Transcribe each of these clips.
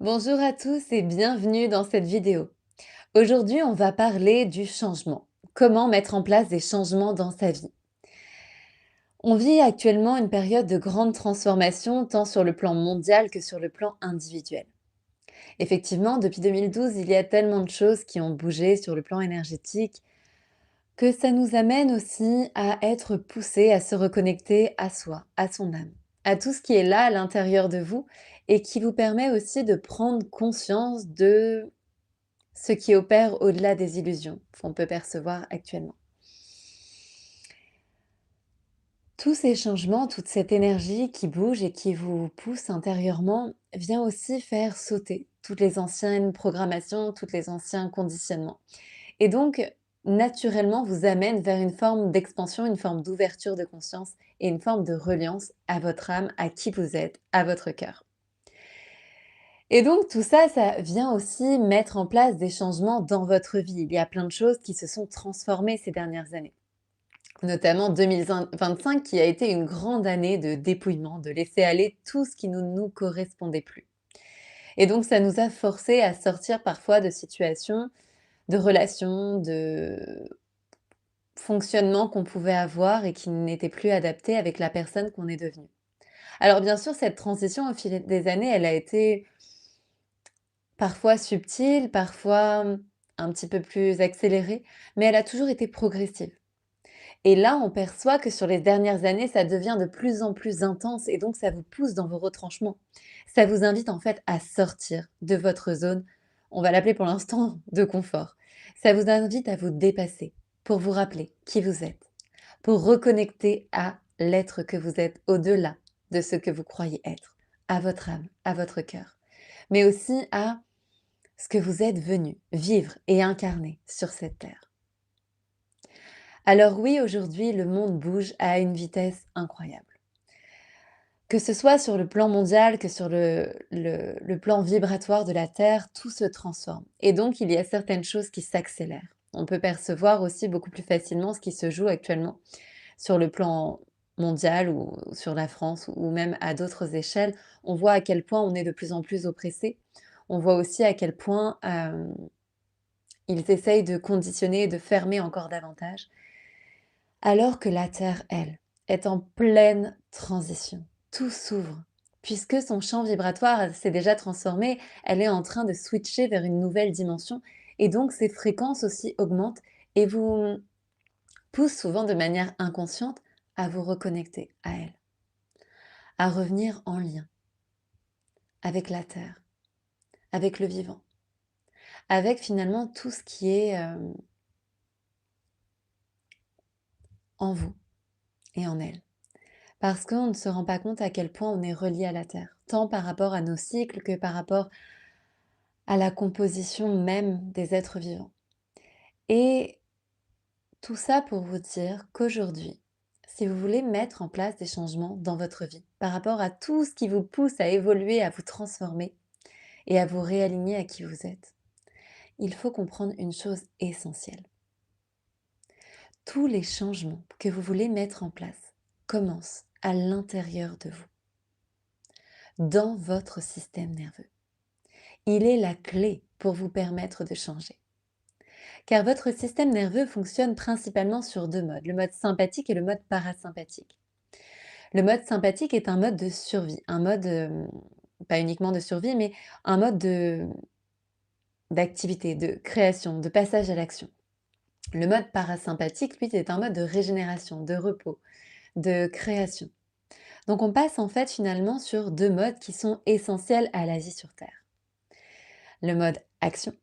Bonjour à tous et bienvenue dans cette vidéo. Aujourd'hui, on va parler du changement. Comment mettre en place des changements dans sa vie. On vit actuellement une période de grande transformation tant sur le plan mondial que sur le plan individuel. Effectivement, depuis 2012, il y a tellement de choses qui ont bougé sur le plan énergétique que ça nous amène aussi à être poussés à se reconnecter à soi, à son âme, à tout ce qui est là à l'intérieur de vous et qui vous permet aussi de prendre conscience de ce qui opère au-delà des illusions qu'on peut percevoir actuellement. Tous ces changements, toute cette énergie qui bouge et qui vous pousse intérieurement vient aussi faire sauter toutes les anciennes programmations, tous les anciens conditionnements. Et donc, naturellement, vous amène vers une forme d'expansion, une forme d'ouverture de conscience et une forme de reliance à votre âme, à qui vous êtes, à votre cœur. Et donc tout ça, ça vient aussi mettre en place des changements dans votre vie. Il y a plein de choses qui se sont transformées ces dernières années, notamment 2025 qui a été une grande année de dépouillement, de laisser aller tout ce qui ne nous correspondait plus. Et donc ça nous a forcés à sortir parfois de situations, de relations, de fonctionnements qu'on pouvait avoir et qui n'étaient plus adaptés avec la personne qu'on est devenue. Alors bien sûr, cette transition au fil des années, elle a été parfois subtile, parfois, un petit peu plus accélérée, mais elle a toujours été progressive. Et là, on perçoit que sur les dernières années, ça devient de plus en plus intense et donc ça vous pousse dans vos retranchements. Ça vous invite en fait à sortir de votre zone, on va l'appeler pour l'instant de confort. Ça vous invite à vous dépasser pour vous rappeler qui vous êtes, pour reconnecter à l'être que vous êtes au-delà de ce que vous croyez être, à votre âme, à votre cœur, mais aussi à ce que vous êtes venu vivre et incarner sur cette terre. Alors oui, aujourd'hui, le monde bouge à une vitesse incroyable. Que ce soit sur le plan mondial, que sur le plan vibratoire de la Terre, tout se transforme. Et donc, il y a certaines choses qui s'accélèrent. On peut percevoir aussi beaucoup plus facilement ce qui se joue actuellement sur le plan mondial ou sur la France ou même à d'autres échelles. On voit à quel point on est de plus en plus oppressé. On voit aussi à quel point ils essayent de conditionner et de fermer encore davantage. Alors que la Terre, elle, est en pleine transition. Tout s'ouvre. Puisque son champ vibratoire s'est déjà transformé, elle est en train de switcher vers une nouvelle dimension et donc ses fréquences aussi augmentent et vous poussent souvent de manière inconsciente à vous reconnecter à elle, à revenir en lien avec la Terre, avec le vivant, avec finalement tout ce qui est en vous et en elle. Parce qu'on ne se rend pas compte à quel point on est relié à la Terre, tant par rapport à nos cycles que par rapport à la composition même des êtres vivants. Et tout ça pour vous dire qu'aujourd'hui, si vous voulez mettre en place des changements dans votre vie, par rapport à tout ce qui vous pousse à évoluer, à vous transformer et à vous réaligner à qui vous êtes, il faut comprendre une chose essentielle. Tous les changements que vous voulez mettre en place commencent à l'intérieur de vous, dans votre système nerveux. Il est la clé pour vous permettre de changer. Car votre système nerveux fonctionne principalement sur deux modes, le mode sympathique et le mode parasympathique. Le mode sympathique est un mode de survie, un mode, pas uniquement de survie, mais un mode d'activité, de création, de passage à l'action. Le mode parasympathique, lui, est un mode de régénération, de repos, de création. Donc on passe en fait finalement sur deux modes qui sont essentiels à la vie sur Terre. Le mode action,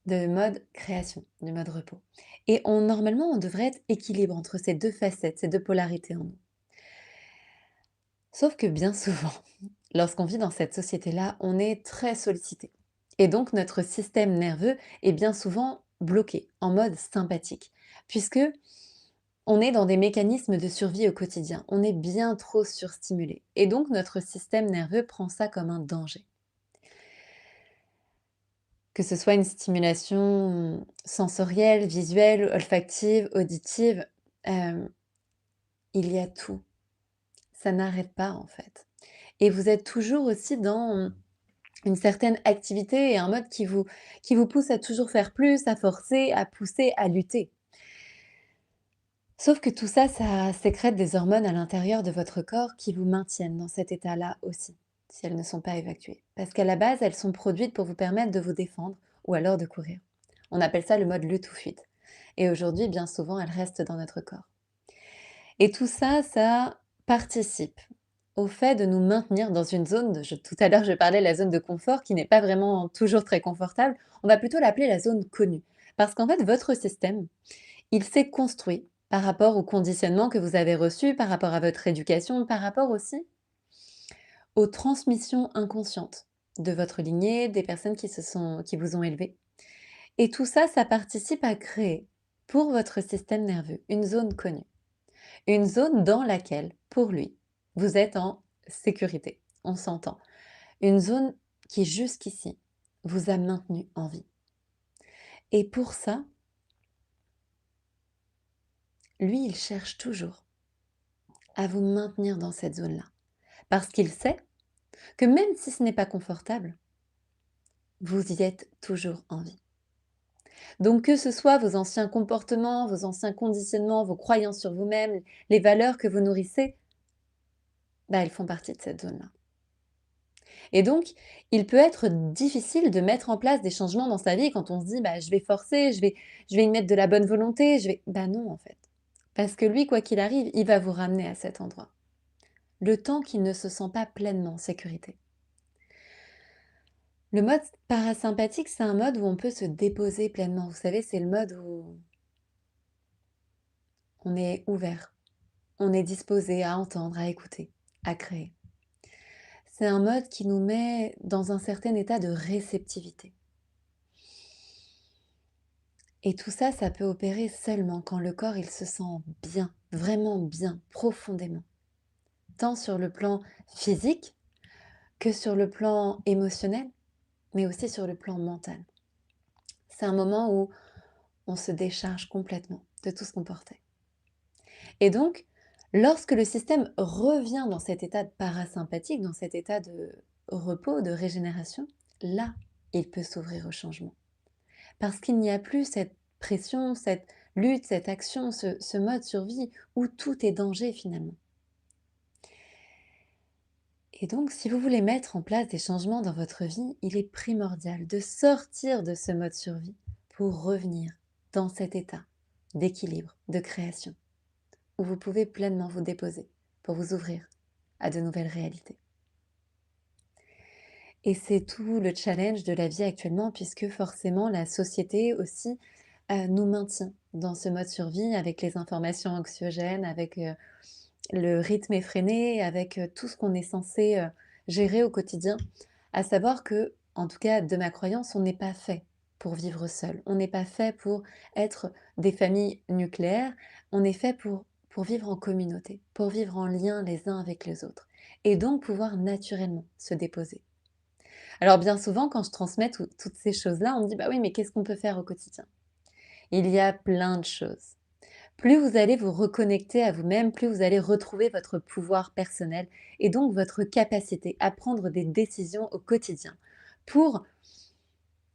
de mode création, du mode repos. Et normalement, on devrait être équilibre entre ces deux facettes, ces deux polarités en nous. Sauf que bien souvent, lorsqu'on vit dans cette société-là, on est très sollicité. Et donc notre système nerveux est bien souvent bloqué, en mode sympathique, puisque on est dans des mécanismes de survie au quotidien. On est bien trop surstimulé. Et donc notre système nerveux prend ça comme un danger. Que ce soit une stimulation sensorielle, visuelle, olfactive, auditive, hem, il y a tout. Ça n'arrête pas en fait. Et vous êtes toujours aussi dans une certaine activité et un mode qui vous pousse à toujours faire plus, à forcer, à pousser, à lutter. Sauf que tout ça, ça sécrète des hormones à l'intérieur de votre corps qui vous maintiennent dans cet état-là aussi, si elles ne sont pas évacuées. Parce qu'à la base, elles sont produites pour vous permettre de vous défendre ou alors de courir. On appelle ça le mode lutte ou fuite. Et aujourd'hui, bien souvent, elles restent dans notre corps. Et tout ça, ça participe au fait de nous maintenir dans une zone, tout à l'heure je parlais de la zone de confort qui n'est pas vraiment toujours très confortable, on va plutôt l'appeler la zone connue. Parce qu'en fait, votre système, il s'est construit par rapport au conditionnement que vous avez reçu, par rapport à votre éducation, par rapport aussi aux transmissions inconscientes de votre lignée, des personnes qui vous ont élevé. Et tout ça, ça participe à créer pour votre système nerveux une zone connue. Une zone dans laquelle, pour lui, vous êtes en sécurité. On s'entend. Une zone qui, jusqu'ici, vous a maintenu en vie. Et pour ça, lui, il cherche toujours à vous maintenir dans cette zone-là. Parce qu'il sait que même si ce n'est pas confortable, vous y êtes toujours en vie. Donc que ce soit vos anciens comportements, vos anciens conditionnements, vos croyances sur vous-même, les valeurs que vous nourrissez, elles font partie de cette zone-là. Et donc, il peut être difficile de mettre en place des changements dans sa vie quand on se dit: «Je vais forcer, je vais y mettre de la bonne volonté, je vais» non, en fait. Parce que lui, quoi qu'il arrive, il va vous ramener à cet endroit. Le temps qu'il ne se sent pas pleinement en sécurité. Le mode parasympathique, c'est un mode où on peut se déposer pleinement. Vous savez, c'est le mode où on est ouvert, on est disposé à entendre, à écouter, à créer. C'est un mode qui nous met dans un certain état de réceptivité. Et tout ça, ça peut opérer seulement quand le corps, il se sent bien, vraiment bien, profondément. Tant sur le plan physique que sur le plan émotionnel, mais aussi sur le plan mental. C'est un moment où on se décharge complètement de tout ce qu'on portait. Et donc, lorsque le système revient dans cet état de parasympathique, dans cet état de repos, de régénération, là, il peut s'ouvrir au changement. Parce qu'il n'y a plus cette pression, cette lutte, cette action, ce mode survie où tout est danger finalement. Et donc, si vous voulez mettre en place des changements dans votre vie, il est primordial de sortir de ce mode survie pour revenir dans cet état d'équilibre, de création, où vous pouvez pleinement vous déposer pour vous ouvrir à de nouvelles réalités. Et c'est tout le challenge de la vie actuellement, puisque forcément la société aussi nous maintient dans ce mode survie avec les informations anxiogènes, avec le rythme effréné, avec tout ce qu'on est censé gérer au quotidien. À savoir que, en tout cas de ma croyance, on n'est pas fait pour vivre seul. On n'est pas fait pour être des familles nucléaires. On est fait pour vivre en communauté, pour vivre en lien les uns avec les autres. Et donc pouvoir naturellement se déposer. Alors bien souvent, quand je transmets toutes ces choses-là, on me dit: «Bah oui, mais qu'est-ce qu'on peut faire au quotidien?» Il y a plein de choses. Plus vous allez vous reconnecter à vous-même, plus vous allez retrouver votre pouvoir personnel et donc votre capacité à prendre des décisions au quotidien pour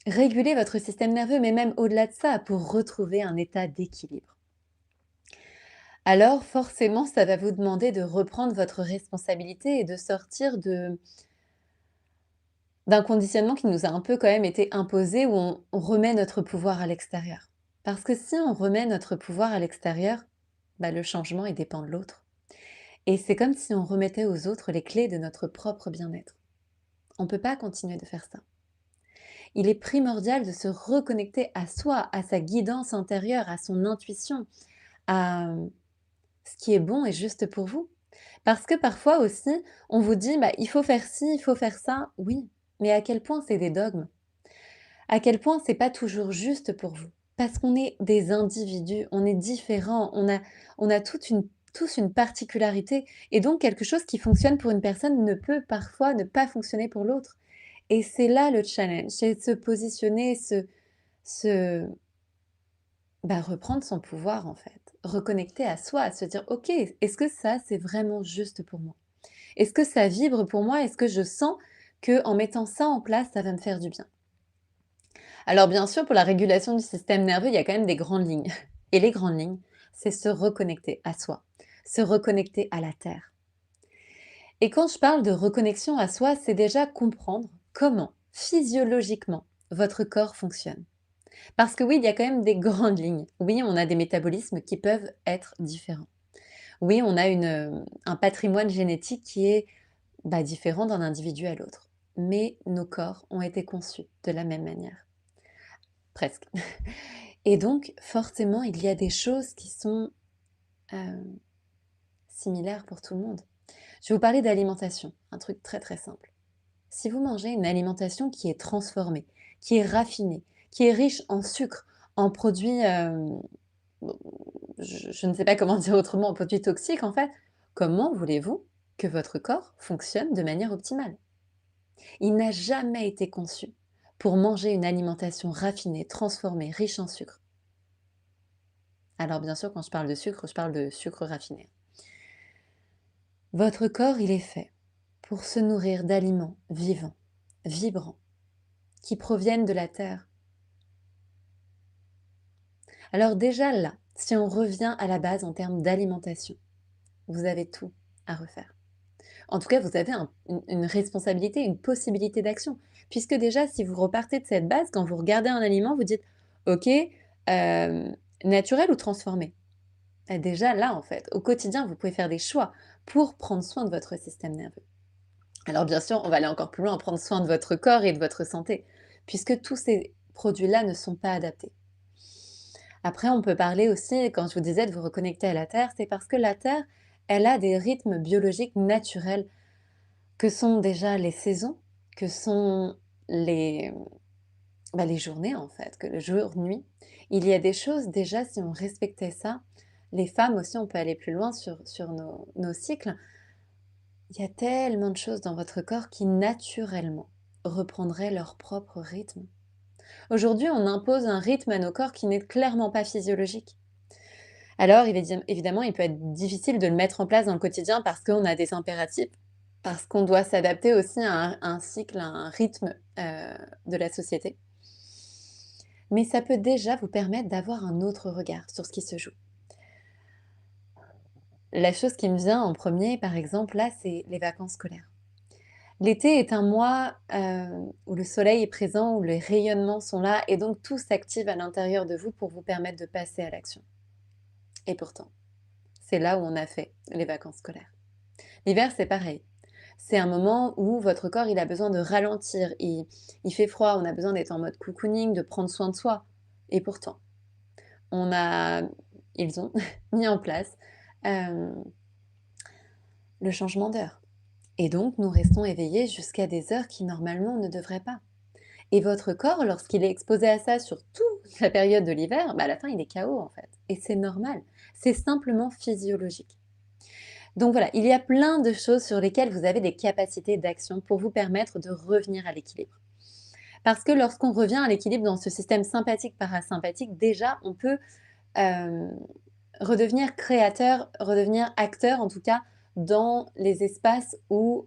réguler votre système nerveux, mais même au-delà de ça, pour retrouver un état d'équilibre. Alors forcément, ça va vous demander de reprendre votre responsabilité et de sortir d'un conditionnement qui nous a un peu quand même été imposé, où on remet notre pouvoir à l'extérieur. Parce que si on remet notre pouvoir à l'extérieur, le changement, il dépend de l'autre. Et c'est comme si on remettait aux autres les clés de notre propre bien-être. On ne peut pas continuer de faire ça. Il est primordial de se reconnecter à soi, à sa guidance intérieure, à son intuition, à ce qui est bon et juste pour vous. Parce que parfois aussi, on vous dit, il faut faire ci, il faut faire ça. Oui, mais à quel point c'est des dogmes? À quel point c'est pas toujours juste pour vous? Parce qu'on est des individus, on est différents, on a tous une particularité et donc quelque chose qui fonctionne pour une personne ne peut parfois ne pas fonctionner pour l'autre et c'est là le challenge, c'est de se positionner, se reprendre son pouvoir en fait, reconnecter à soi, se dire: «OK, est-ce que ça, c'est vraiment juste pour moi? Est-ce que ça vibre pour moi? Est-ce que je sens que en mettant ça en place, ça va me faire du bien. Alors bien sûr, pour la régulation du système nerveux, il y a quand même des grandes lignes. Et les grandes lignes, c'est se reconnecter à soi, se reconnecter à la terre. Et quand je parle de reconnexion à soi, c'est déjà comprendre comment, physiologiquement, votre corps fonctionne. Parce que oui, il y a quand même des grandes lignes. Oui, on a des métabolismes qui peuvent être différents. Oui, on a un patrimoine génétique qui est différent d'un individu à l'autre. Mais nos corps ont été conçus de la même manière. Presque. Et donc, forcément, il y a des choses qui sont euh, similaires pour tout le monde. Je vais vous parler d'alimentation, un truc très très simple. Si vous mangez une alimentation qui est transformée, qui est raffinée, qui est riche en sucre, en produits, je ne sais pas comment dire autrement, en produits toxiques en fait, comment voulez-vous que votre corps fonctionne de manière optimale? Il n'a jamais été conçu pour manger une alimentation raffinée, transformée, riche en sucre. Alors bien sûr, quand je parle de sucre, je parle de sucre raffiné. Votre corps, il est fait pour se nourrir d'aliments vivants, vibrants, qui proviennent de la terre. Alors déjà là, si on revient à la base en termes d'alimentation, vous avez tout à refaire. En tout cas, vous avez une responsabilité, une possibilité d'action. Puisque déjà, si vous repartez de cette base, quand vous regardez un aliment, vous dites, OK, naturel ou transformé? Et déjà là, en fait, au quotidien, vous pouvez faire des choix pour prendre soin de votre système nerveux. Alors bien sûr, on va aller encore plus loin, prendre soin de votre corps et de votre santé, puisque tous ces produits-là ne sont pas adaptés. Après, on peut parler aussi, quand je vous disais de vous reconnecter à la Terre, c'est parce que la Terre, elle a des rythmes biologiques naturels que sont déjà les saisons, que sont les, les journées en fait, que le jour-nuit. Il y a des choses déjà, si on respectait ça, les femmes aussi, on peut aller plus loin sur nos cycles. Il y a tellement de choses dans votre corps qui naturellement reprendraient leur propre rythme. Aujourd'hui, on impose un rythme à nos corps qui n'est clairement pas physiologique. Alors, évidemment, il peut être difficile de le mettre en place dans le quotidien parce qu'on a des impératifs, parce qu'on doit s'adapter aussi à un cycle, à un rythme de la société. Mais ça peut déjà vous permettre d'avoir un autre regard sur ce qui se joue. La chose qui me vient en premier, par exemple, là, c'est les vacances scolaires. L'été est un mois où le soleil est présent, où les rayonnements sont là, et donc tout s'active à l'intérieur de vous pour vous permettre de passer à l'action. Et pourtant, c'est là où on a fait les vacances scolaires. L'hiver, c'est pareil. C'est un moment où votre corps, il a besoin de ralentir. Il fait froid, on a besoin d'être en mode cocooning, de prendre soin de soi. Et pourtant, on a, ils ont mis en place euh, le changement d'heure. Et donc, nous restons éveillés jusqu'à des heures qui normalement ne devraient pas. Et votre corps, lorsqu'il est exposé à ça sur toute la période de l'hiver, à la fin, il est KO en fait. Et c'est normal. C'est simplement physiologique. Donc voilà, il y a plein de choses sur lesquelles vous avez des capacités d'action pour vous permettre de revenir à l'équilibre. Parce que lorsqu'on revient à l'équilibre dans ce système sympathique-parasympathique, déjà, on peut euh, redevenir créateur, redevenir acteur en tout cas dans les espaces où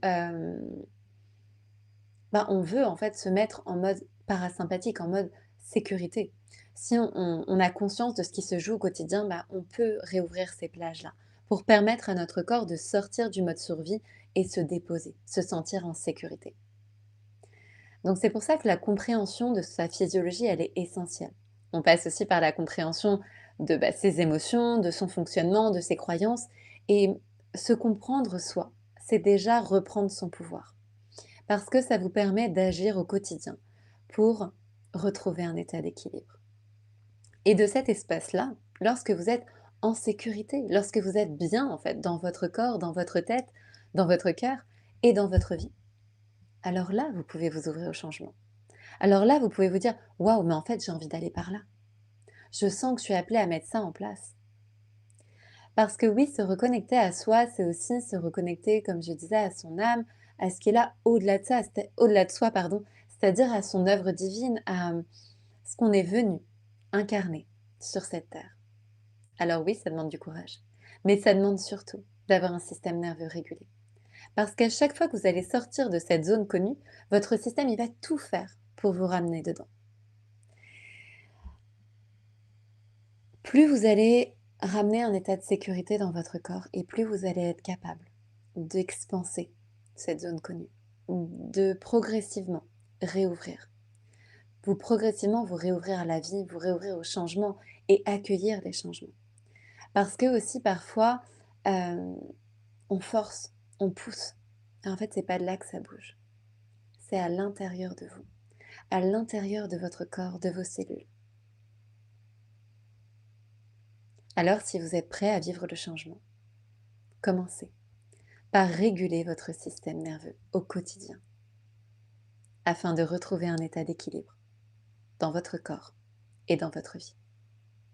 on veut en fait se mettre en mode parasympathique, en mode sécurité. Si on a conscience de ce qui se joue au quotidien, on peut réouvrir ces plages-là pour permettre à notre corps de sortir du mode survie et se déposer, se sentir en sécurité. Donc c'est pour ça que la compréhension de sa physiologie, elle est essentielle. On passe aussi par la compréhension de ses émotions, de son fonctionnement, de ses croyances. Et se comprendre soi, c'est déjà reprendre son pouvoir. Parce que ça vous permet d'agir au quotidien pour retrouver un état d'équilibre. Et de cet espace-là, lorsque vous êtes en sécurité, lorsque vous êtes bien en fait dans votre corps, dans votre tête, dans votre cœur et dans votre vie, alors là, vous pouvez vous ouvrir au changement. Alors là, vous pouvez vous dire, waouh, mais en fait, j'ai envie d'aller par là. Je sens que je suis appelée à mettre ça en place. Parce que oui, se reconnecter à soi, c'est aussi se reconnecter, comme je disais, à son âme, à ce qui est là au-delà de ça, au-delà de soi, pardon, c'est-à-dire à son œuvre divine, à ce qu'on est venu incarner sur cette terre. Alors oui, ça demande du courage, mais ça demande surtout d'avoir un système nerveux régulé. Parce qu'à chaque fois que vous allez sortir de cette zone connue, votre système, il va tout faire pour vous ramener dedans. Plus vous allez ramener un état de sécurité dans votre corps et plus vous allez être capable d'expanser cette zone connue, de progressivement réouvrir. Vous progressivement vous réouvrir à la vie, vous réouvrir au changement et accueillir les changements. Parce que aussi parfois, hem, on force, on pousse et en fait, c'est pas de là que ça bouge. C'est à l'intérieur de vous, à l'intérieur de votre corps, de vos cellules. Alors si vous êtes prêt à vivre le changement, commencez par réguler votre système nerveux au quotidien afin de retrouver un état d'équilibre dans votre corps et dans votre vie.